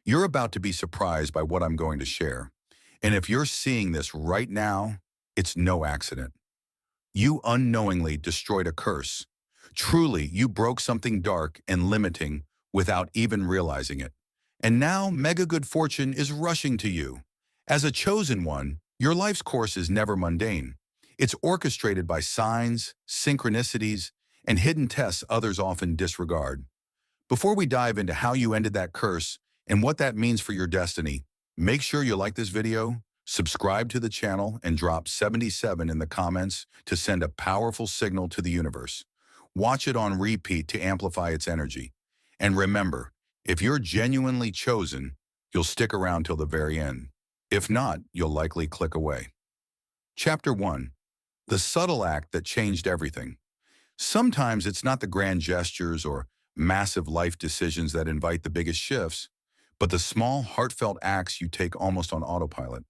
You're about to be surprised by what I'm going to share. And if you're seeing this right now, it's no accident. You unknowingly destroyed a curse. Truly, you broke something dark and limiting without even realizing it. And now mega good fortune is rushing to you. As a chosen one, your life's course is never mundane. It's orchestrated by signs, synchronicities, and hidden tests others often disregard. Before we dive into how you ended that curse and what that means for your destiny, make sure you like this video, subscribe to the channel, and drop 77 in the comments to send a powerful signal to the universe. Watch it on repeat to amplify its energy. And remember, if you're genuinely chosen, you'll stick around till the very end. If not, you'll likely click away. Chapter 1. The subtle act that changed everything. Sometimes it's not the grand gestures or massive life decisions that invite the biggest shifts, but the small, heartfelt acts you take almost on autopilot.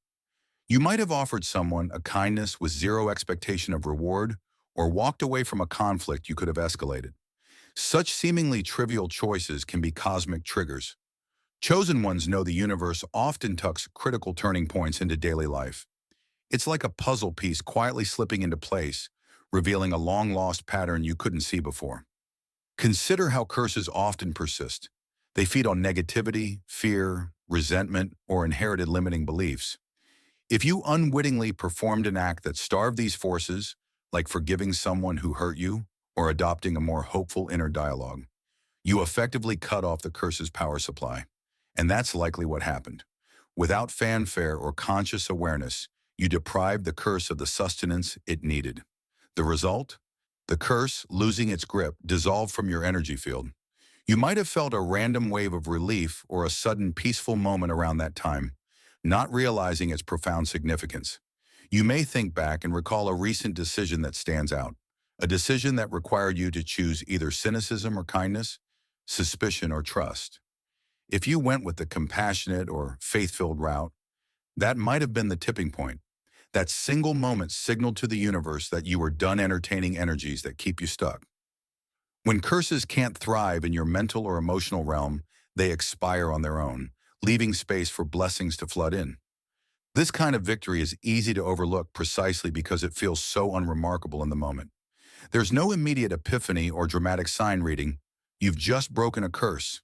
You might have offered someone a kindness with zero expectation of reward, or walked away from a conflict you could have escalated. Such seemingly trivial choices can be cosmic triggers. Chosen ones know the universe often tucks critical turning points into daily life. It's like a puzzle piece quietly slipping into place, revealing a long-lost pattern you couldn't see before. Consider how curses often persist. They feed on negativity, fear, resentment, or inherited limiting beliefs. If you unwittingly performed an act that starved these forces, like forgiving someone who hurt you or adopting a more hopeful inner dialogue, you effectively cut off the curse's power supply. And that's likely what happened. Without fanfare or conscious awareness, you deprived the curse of the sustenance it needed. The result? The curse, losing its grip, dissolved from your energy field. You might have felt a random wave of relief or a sudden peaceful moment around that time, not realizing its profound significance. You may think back and recall a recent decision that stands out, a decision that required you to choose either cynicism or kindness, suspicion or trust. If you went with the compassionate or faith-filled route, that might have been the tipping point. That single moment signaled to the universe that you were done entertaining energies that keep you stuck. When curses can't thrive in your mental or emotional realm, they expire on their own, leaving space for blessings to flood in. This kind of victory is easy to overlook precisely because it feels so unremarkable in the moment. There's no immediate epiphany or dramatic sign reading. You've just broken a curse.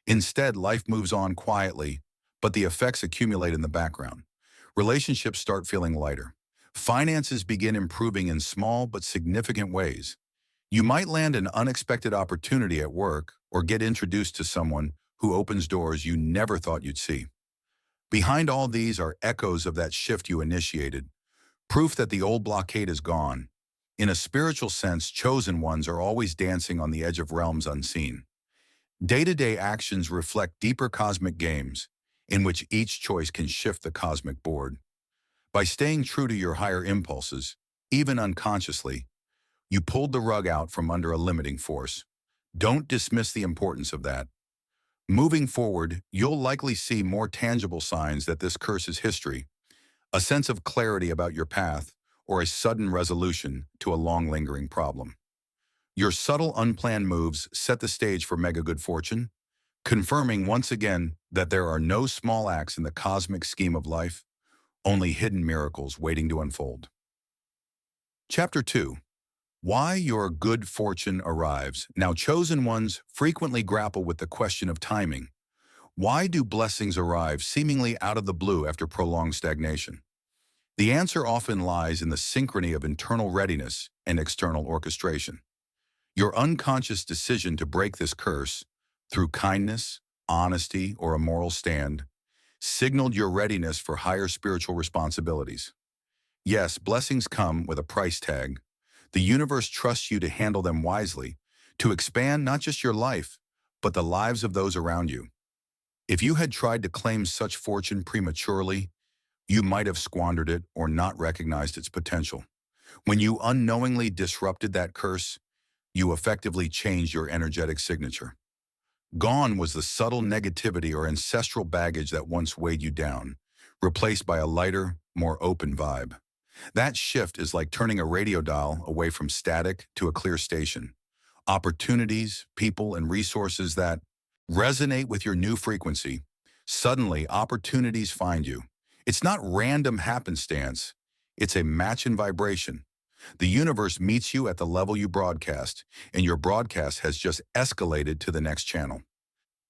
Instead, life moves on quietly, but the effects accumulate in the background. Relationships start feeling lighter. Finances begin improving in small but significant ways. You might land an unexpected opportunity at work or get introduced to someone who opens doors you never thought you'd see. Behind all these are echoes of that shift you initiated, proof that the old blockade is gone. In a spiritual sense, chosen ones are always dancing on the edge of realms unseen. Day-to-day actions reflect deeper cosmic games, in which each choice can shift the cosmic board. By staying true to your higher impulses, even unconsciously, you pulled the rug out from under a limiting force. Don't dismiss the importance of that. Moving forward, you'll likely see more tangible signs that this curse is history, a sense of clarity about your path, or a sudden resolution to a long-lingering problem. Your subtle, unplanned moves set the stage for mega good fortune, confirming once again that there are no small acts in the cosmic scheme of life, only hidden miracles waiting to unfold. Chapter 2. Why your good fortune arrives. Now, chosen ones frequently grapple with the question of timing. Why do blessings arrive seemingly out of the blue after prolonged stagnation? The answer often lies in the synchrony of internal readiness and external orchestration. Your unconscious decision to break this curse, through kindness, honesty, or a moral stand, signaled your readiness for higher spiritual responsibilities. Yes, blessings come with a price tag. The universe trusts you to handle them wisely, to expand not just your life, but the lives of those around you. If you had tried to claim such fortune prematurely, you might have squandered it or not recognized its potential. When you unknowingly disrupted that curse, you effectively changed your energetic signature. Gone was the subtle negativity or ancestral baggage that once weighed you down, replaced by a lighter, more open vibe. That shift is like turning a radio dial away from static to a clear station. Opportunities, people, and resources that resonate with your new frequency Suddenly, opportunities find you. It's not random happenstance, it's a match in vibration. The universe meets you at the level you broadcast, and your broadcast has just escalated to the next channel.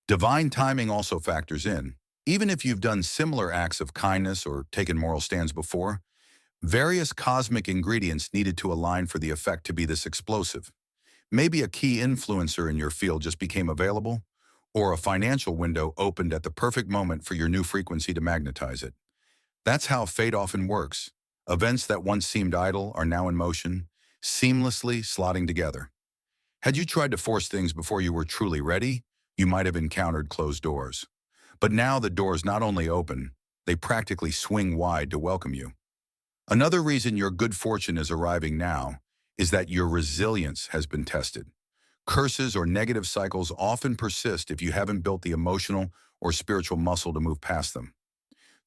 Divine timing also factors in. Even if you've done similar acts of kindness or taken moral stands before, various cosmic ingredients needed to align for the effect to be this explosive. Maybe a key influencer in your field just became available, or a financial window opened at the perfect moment for your new frequency to magnetize it. That's how fate often works. Events that once seemed idle are now in motion, seamlessly slotting together. Had you tried to force things before you were truly ready, you might have encountered closed doors. But now the doors not only open, they practically swing wide to welcome you. Another reason your good fortune is arriving now is that your resilience has been tested. Curses or negative cycles often persist if you haven't built the emotional or spiritual muscle to move past them.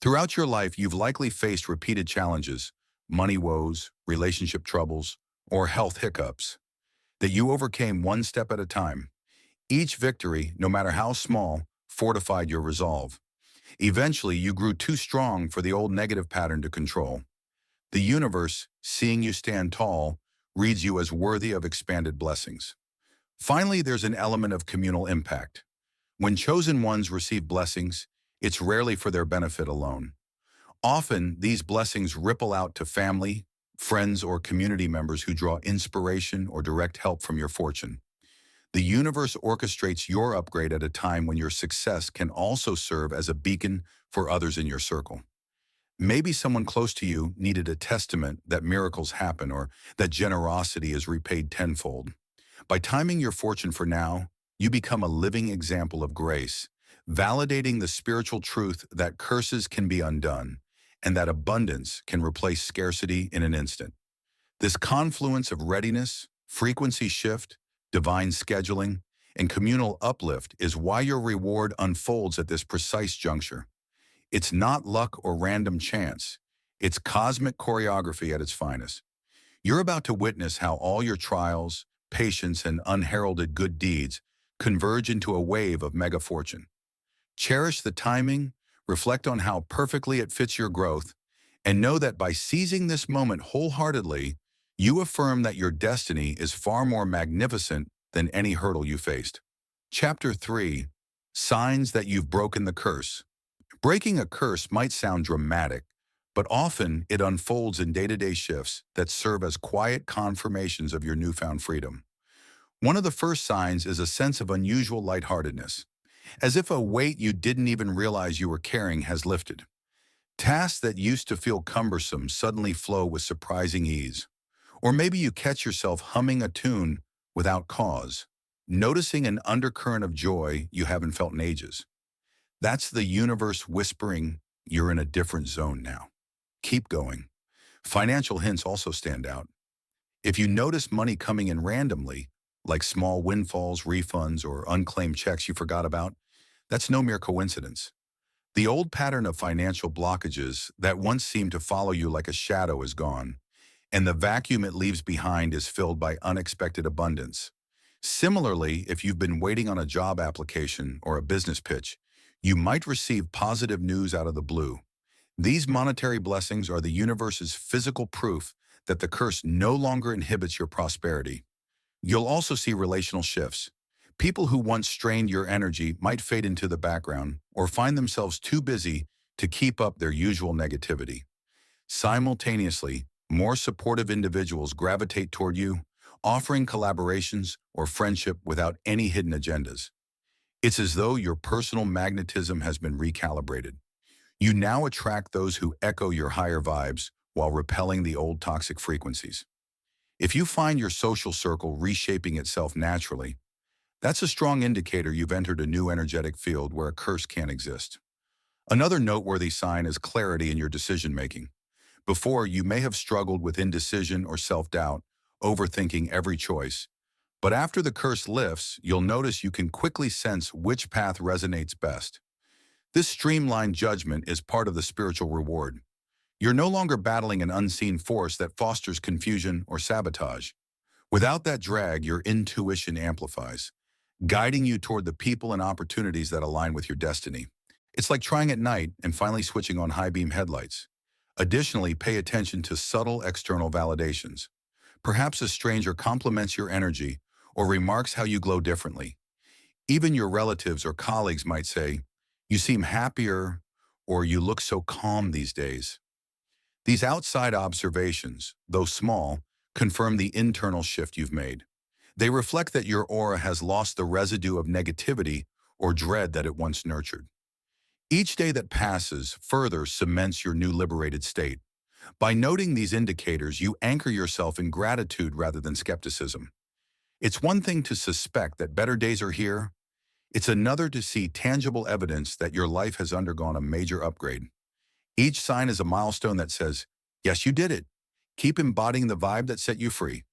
Throughout your life, you've likely faced repeated challenges, money woes, relationship troubles, or health hiccups that you overcame one step at a time. Each victory, no matter how small, fortified your resolve. Eventually, you grew too strong for the old negative pattern to control. The universe, seeing you stand tall, reads you as worthy of expanded blessings. Finally, there's an element of communal impact. When chosen ones receive blessings, it's rarely for their benefit alone. Often, these blessings ripple out to family, friends, or community members who draw inspiration or direct help from your fortune. The universe orchestrates your upgrade at a time when your success can also serve as a beacon for others in your circle. Maybe someone close to you needed a testament that miracles happen or that generosity is repaid tenfold. By timing your fortune for now, you become a living example of grace, validating the spiritual truth that curses can be undone and that abundance can replace scarcity in an instant. This confluence of readiness, frequency shift, divine scheduling, and communal uplift is why your reward unfolds at this precise juncture. It's not luck or random chance. It's cosmic choreography at its finest. You're about to witness how all your trials, patience, and unheralded good deeds converge into a wave of mega fortune. Cherish the timing, reflect on how perfectly it fits your growth, and know that by seizing this moment wholeheartedly, you affirm that your destiny is far more magnificent than any hurdle you faced. Chapter 3. Signs that you've broken the curse. Breaking a curse might sound dramatic, but often it unfolds in day-to-day shifts that serve as quiet confirmations of your newfound freedom. One of the first signs is a sense of unusual lightheartedness, as if a weight you didn't even realize you were carrying has lifted. Tasks that used to feel cumbersome suddenly flow with surprising ease. Or maybe you catch yourself humming a tune without cause, noticing an undercurrent of joy you haven't felt in ages. That's the universe whispering, you're in a different zone now. Keep going. Financial hints also stand out. If you notice money coming in randomly, like small windfalls, refunds, or unclaimed checks you forgot about, that's no mere coincidence. The old pattern of financial blockages that once seemed to follow you like a shadow is gone, and the vacuum it leaves behind is filled by unexpected abundance. Similarly, if you've been waiting on a job application or a business pitch, you might receive positive news out of the blue. These monetary blessings are the universe's physical proof that the curse no longer inhibits your prosperity. You'll also see relational shifts. People who once strained your energy might fade into the background or find themselves too busy to keep up their usual negativity. Simultaneously, more supportive individuals gravitate toward you, offering collaborations or friendship without any hidden agendas. It's as though your personal magnetism has been recalibrated. You now attract those who echo your higher vibes while repelling the old toxic frequencies. If you find your social circle reshaping itself naturally, that's a strong indicator you've entered a new energetic field where a curse can't exist. Another noteworthy sign is clarity in your decision-making. Before, you may have struggled with indecision or self-doubt, overthinking every choice. But after the curse lifts, you'll notice you can quickly sense which path resonates best. This streamlined judgment is part of the spiritual reward. You're no longer battling an unseen force that fosters confusion or sabotage. Without that drag, your intuition amplifies, guiding you toward the people and opportunities that align with your destiny. It's like trying at night and finally switching on high-beam headlights. Additionally, pay attention to subtle external validations. Perhaps a stranger compliments your energy or remarks how you glow differently. Even your relatives or colleagues might say, "You seem happier," or "You look so calm these days." These outside observations, though small, confirm the internal shift you've made. They reflect that your aura has lost the residue of negativity or dread that it once nurtured. Each day that passes further cements your new liberated state. By noting these indicators, you anchor yourself in gratitude rather than skepticism. It's one thing to suspect that better days are here. It's another to see tangible evidence that your life has undergone a major upgrade. Each sign is a milestone that says, yes, you did it. Keep embodying the vibe that set you free.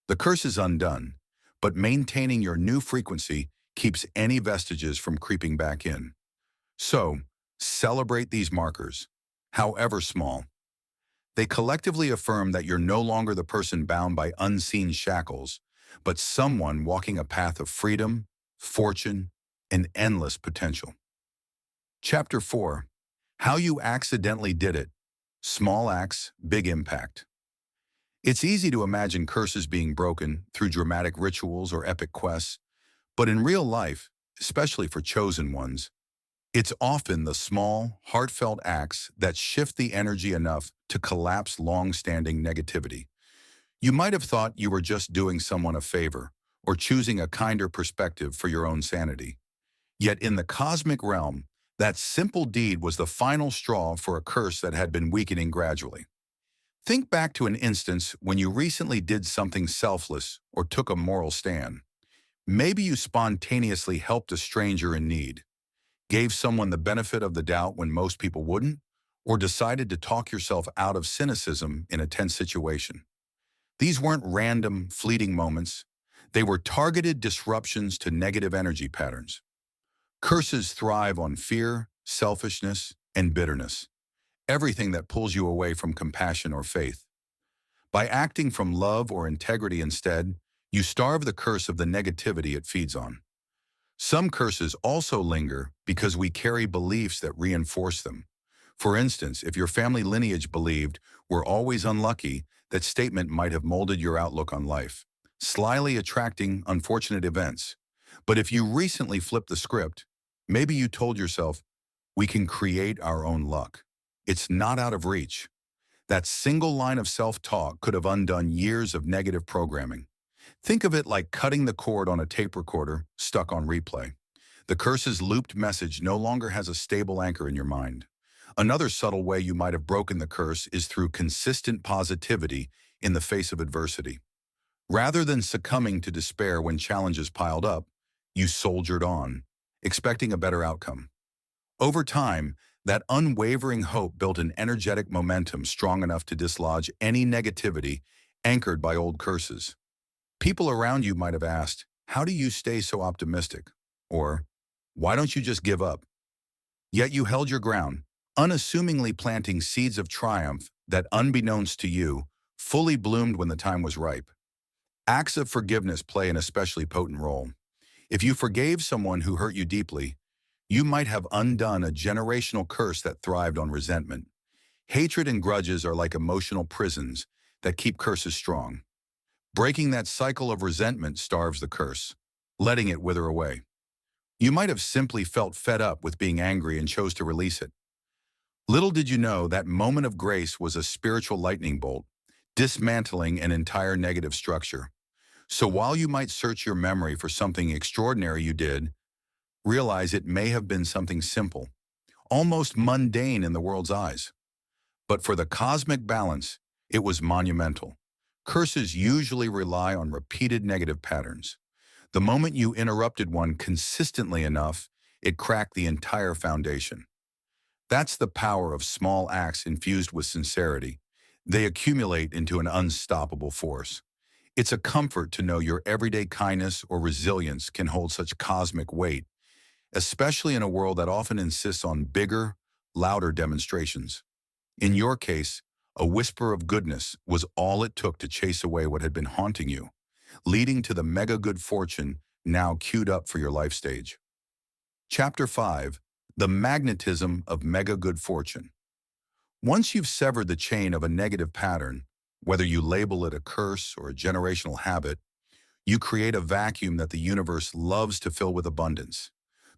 The curse is undone, but maintaining your new frequency keeps any vestiges from creeping back in. So, celebrate these markers, however small. They collectively affirm that you're no longer the person bound by unseen shackles, but someone walking a path of freedom, fortune, and endless potential. Chapter 4. How You Accidentally Did It. Small Acts, Big Impact. It's easy to imagine curses being broken through dramatic rituals or epic quests, but in real life, especially for chosen ones, it's often the small, heartfelt acts that shift the energy enough to collapse long-standing negativity. You might have thought you were just doing someone a favor or choosing a kinder perspective for your own sanity. Yet in the cosmic realm, that simple deed was the final straw for a curse that had been weakening gradually. Think back to an instance when you recently did something selfless or took a moral stand. Maybe you spontaneously helped a stranger in need, gave someone the benefit of the doubt when most people wouldn't, or decided to talk yourself out of cynicism in a tense situation. These weren't random, fleeting moments. They were targeted disruptions to negative energy patterns. Curses thrive on fear, selfishness, and bitterness, everything that pulls you away from compassion or faith. By acting from love or integrity instead, you starve the curse of the negativity it feeds on. Some curses also linger because we carry beliefs that reinforce them. For instance, if your family lineage believed "we're always unlucky," that statement might have molded your outlook on life, slyly attracting unfortunate events. But if you recently flipped the script, maybe you told yourself, "We can create our own luck. It's not out of reach." That single line of self-talk could have undone years of negative programming. Think of it like cutting the cord on a tape recorder stuck on replay. The curse's looped message no longer has a stable anchor in your mind. Another subtle way you might have broken the curse is through consistent positivity in the face of adversity. Rather than succumbing to despair when challenges piled up, you soldiered on, expecting a better outcome. Over time, that unwavering hope built an energetic momentum strong enough to dislodge any negativity anchored by old curses. People around you might have asked, "How do you stay so optimistic?" Or, "Why don't you just give up?" Yet you held your ground, unassumingly planting seeds of triumph that, unbeknownst to you, fully bloomed when the time was ripe. Acts of forgiveness play an especially potent role. If you forgave someone who hurt you deeply, you might have undone a generational curse that thrived on resentment. Hatred and grudges are like emotional prisons that keep curses strong. Breaking that cycle of resentment starves the curse, letting it wither away. You might have simply felt fed up with being angry and chose to release it. Little did you know that moment of grace was a spiritual lightning bolt, dismantling an entire negative structure. So while you might search your memory for something extraordinary you did, realize it may have been something simple, almost mundane in the world's eyes. But for the cosmic balance, it was monumental. Curses usually rely on repeated negative patterns. The moment you interrupted one consistently enough, it cracked the entire foundation. That's the power of small acts infused with sincerity. They accumulate into an unstoppable force. It's a comfort to know your everyday kindness or resilience can hold such cosmic weight, especially in a world that often insists on bigger, louder demonstrations. In your case, a whisper of goodness was all it took to chase away what had been haunting you, leading to the mega good fortune now queued up for your life stage. Chapter 5. The magnetism of mega good fortune. Once you've severed the chain of a negative pattern, whether you label it a curse or a generational habit, you create a vacuum that the universe loves to fill with abundance.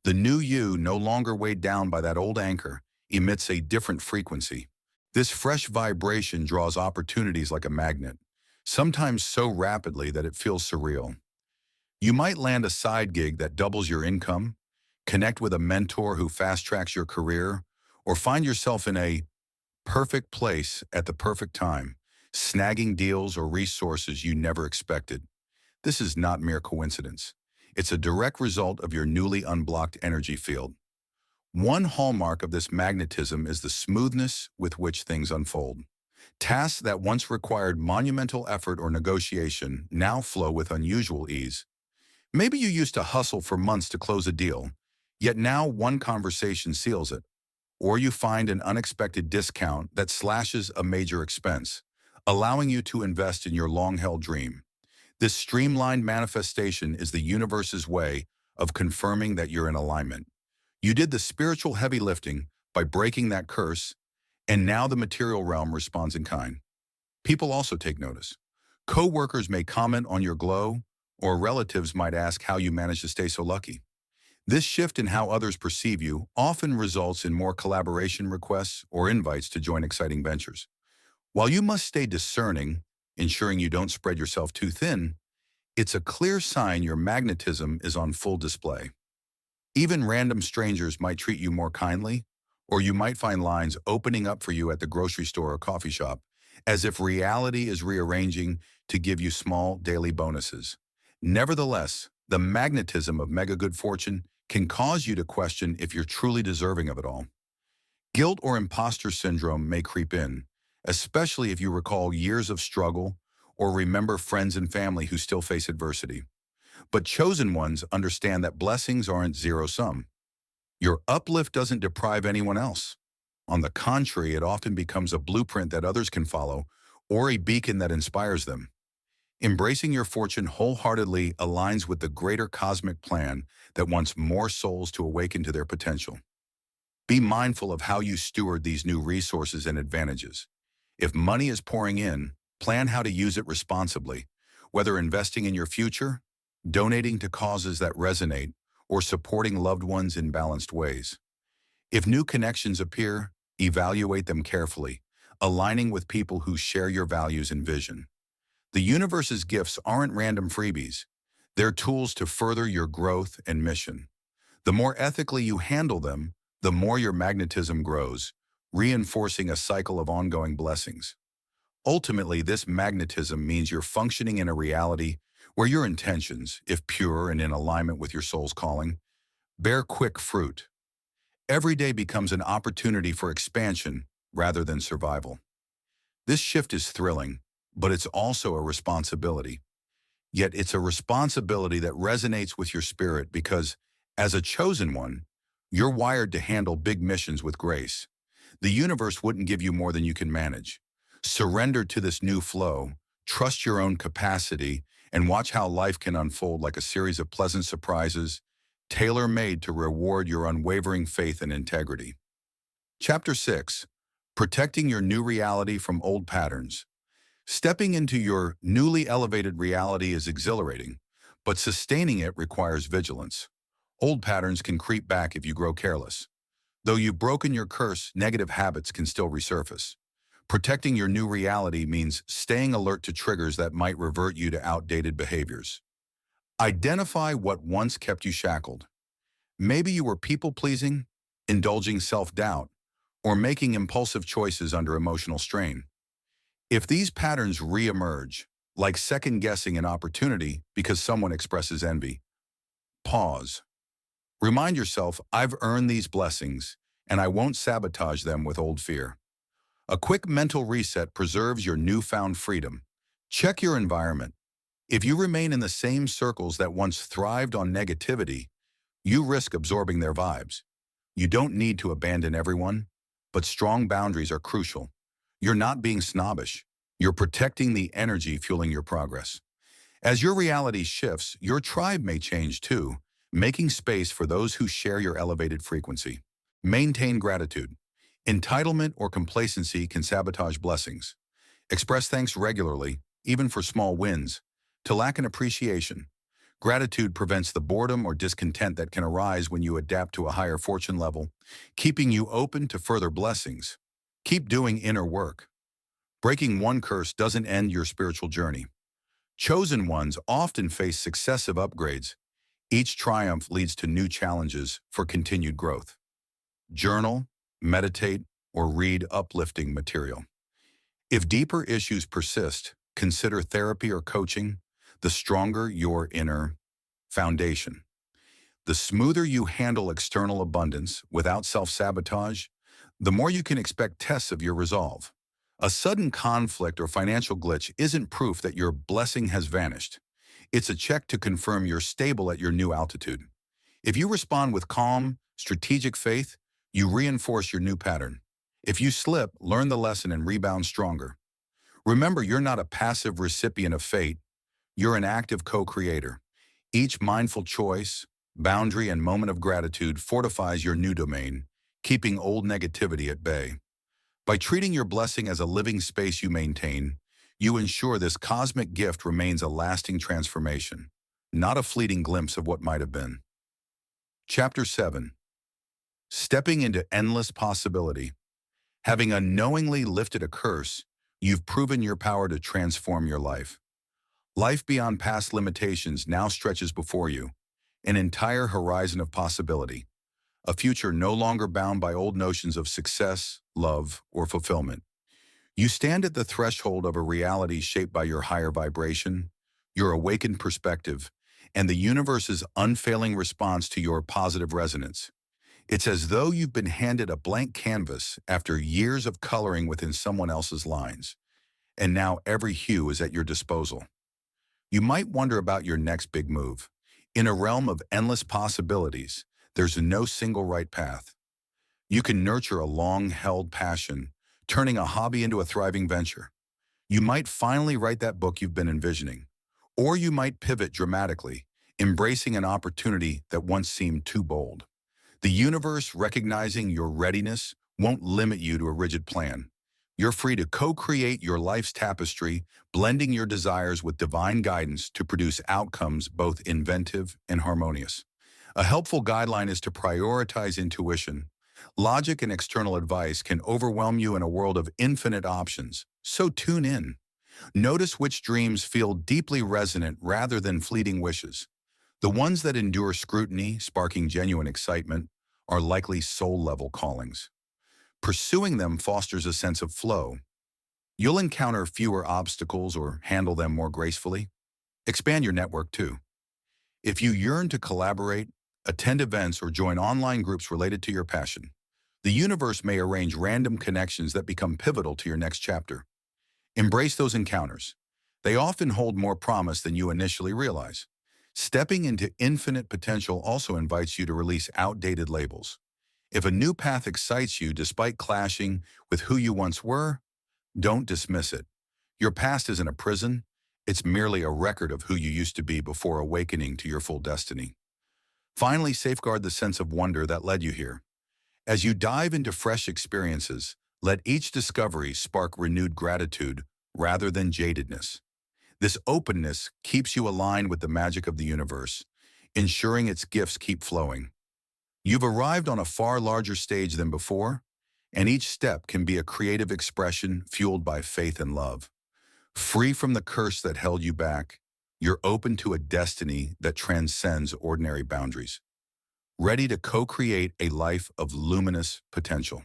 The new you, no longer weighed down by that old anchor, emits a different frequency. This fresh vibration draws opportunities like a magnet, sometimes so rapidly that it feels surreal. You might land a side gig that doubles your income, connect with a mentor who fast-tracks your career, or find yourself in a perfect place at the perfect time, snagging deals or resources you never expected. This is not mere coincidence. It's a direct result of your newly unblocked energy field. One hallmark of this magnetism is the smoothness with which things unfold. Tasks that once required monumental effort or negotiation now flow with unusual ease. Maybe you used to hustle for months to close a deal, yet now one conversation seals it. Or you find an unexpected discount that slashes a major expense, allowing you to invest in your long-held dream. This streamlined manifestation is the universe's way of confirming that you're in alignment. You did the spiritual heavy lifting by breaking that curse, and now the material realm responds in kind. People also take notice. Co-workers may comment on your glow, or relatives might ask how you manage to stay so lucky. This shift in how others perceive you often results in more collaboration requests or invites to join exciting ventures. While you must stay discerning, ensuring you don't spread yourself too thin, it's a clear sign your magnetism is on full display. Even random strangers might treat you more kindly, or you might find lines opening up for you at the grocery store or coffee shop, as if reality is rearranging to give you small daily bonuses. Nevertheless, the magnetism of mega good fortune can cause you to question if you're truly deserving of it all. Guilt or imposter syndrome may creep in, especially if you recall years of struggle or remember friends and family who still face adversity. But chosen ones understand that blessings aren't zero-sum. Your uplift doesn't deprive anyone else. On the contrary, it often becomes a blueprint that others can follow or a beacon that inspires them. Embracing your fortune wholeheartedly aligns with the greater cosmic plan that wants more souls to awaken to their potential. Be mindful of how you steward these new resources and advantages. If money is pouring in, plan how to use it responsibly, whether investing in your future, donating to causes that resonate, or supporting loved ones in balanced ways. If new connections appear, evaluate them carefully, aligning with people who share your values and vision. The universe's gifts aren't random freebies. They're tools to further your growth and mission. The more ethically you handle them, the more your magnetism grows, reinforcing a cycle of ongoing blessings. Ultimately, this magnetism means you're functioning in a reality where your intentions, if pure and in alignment with your soul's calling, bear quick fruit. Every day becomes an opportunity for expansion rather than survival. This shift is thrilling, but it's also a responsibility. Yet it's a responsibility that resonates with your spirit because, as a chosen one, you're wired to handle big missions with grace. The universe wouldn't give you more than you can manage. Surrender to this new flow, trust your own capacity, and watch how life can unfold like a series of pleasant surprises, tailor-made to reward your unwavering faith and integrity. Chapter 6. Protecting your new reality from old patterns. Stepping into your newly elevated reality is exhilarating, but sustaining it requires vigilance. Old patterns can creep back if you grow careless. Though you've broken your curse, negative habits can still resurface. Protecting your new reality means staying alert to triggers that might revert you to outdated behaviors. Identify what once kept you shackled. Maybe you were people-pleasing, indulging self-doubt, or making impulsive choices under emotional strain. If these patterns re-emerge, like second-guessing an opportunity because someone expresses envy, pause. Remind yourself, I've earned these blessings, and I won't sabotage them with old fear. A quick mental reset preserves your newfound freedom. Check your environment. If you remain in the same circles that once thrived on negativity, you risk absorbing their vibes. You don't need to abandon everyone, but strong boundaries are crucial. You're not being snobbish. You're protecting the energy fueling your progress. As your reality shifts, your tribe may change too, making space for those who share your elevated frequency. Maintain gratitude. Entitlement or complacency can sabotage blessings. Express thanks regularly, even for small wins. To lack an appreciation. Gratitude prevents the boredom or discontent that can arise when you adapt to a higher fortune level, keeping you open to further blessings. Keep doing inner work. Breaking one curse doesn't end your spiritual journey. Chosen ones often face successive upgrades. Each triumph leads to new challenges for continued growth. Journal, meditate, or read uplifting material. If deeper issues persist, consider therapy or coaching. The stronger your inner foundation. The smoother you handle external abundance without self-sabotage, the more you can expect tests of your resolve. A sudden conflict or financial glitch isn't proof that your blessing has vanished. It's a check to confirm you're stable at your new altitude. If you respond with calm, strategic faith, you reinforce your new pattern. If you slip, learn the lesson and rebound stronger. Remember, you're not a passive recipient of fate. You're an active co-creator. Each mindful choice, boundary, and moment of gratitude fortifies your new domain, keeping old negativity at bay. By treating your blessing as a living space you maintain, you ensure this cosmic gift remains a lasting transformation, not a fleeting glimpse of what might have been. Chapter 7. Stepping into endless possibility. Having unknowingly lifted a curse, you've proven your power to transform your life. Life beyond past limitations now stretches before you, an entire horizon of possibility, a future no longer bound by old notions of success, love, or fulfillment. You stand at the threshold of a reality shaped by your higher vibration, your awakened perspective, and the universe's unfailing response to your positive resonance. It's as though you've been handed a blank canvas after years of coloring within someone else's lines, and now every hue is at your disposal. You might wonder about your next big move. In a realm of endless possibilities, there's no single right path. You can nurture a long-held passion, turning a hobby into a thriving venture. You might finally write that book you've been envisioning. Or you might pivot dramatically, embracing an opportunity that once seemed too bold. The universe, recognizing your readiness, won't limit you to a rigid plan. You're free to co-create your life's tapestry, blending your desires with divine guidance to produce outcomes both inventive and harmonious. A helpful guideline is to prioritize intuition. Logic and external advice can overwhelm you in a world of infinite options, so tune in. Notice which dreams feel deeply resonant rather than fleeting wishes. The ones that endure scrutiny, sparking genuine excitement, are likely soul-level callings. Pursuing them fosters a sense of flow. You'll encounter fewer obstacles or handle them more gracefully. Expand your network too. If you yearn to collaborate, attend events, or join online groups related to your passion, the universe may arrange random connections that become pivotal to your next chapter. Embrace those encounters. They often hold more promise than you initially realize. Stepping into infinite potential also invites you to release outdated labels. If a new path excites you despite clashing with who you once were, don't dismiss it. Your past isn't a prison. It's merely a record of who you used to be before awakening to your full destiny. Finally, safeguard the sense of wonder that led you here. As you dive into fresh experiences, let each discovery spark renewed gratitude rather than jadedness. This openness keeps you aligned with the magic of the universe, ensuring its gifts keep flowing. You've arrived on a far larger stage than before, and each step can be a creative expression fueled by faith and love. Free from the curse that held you back, you're open to a destiny that transcends ordinary boundaries. Ready to co-create a life of luminous potential.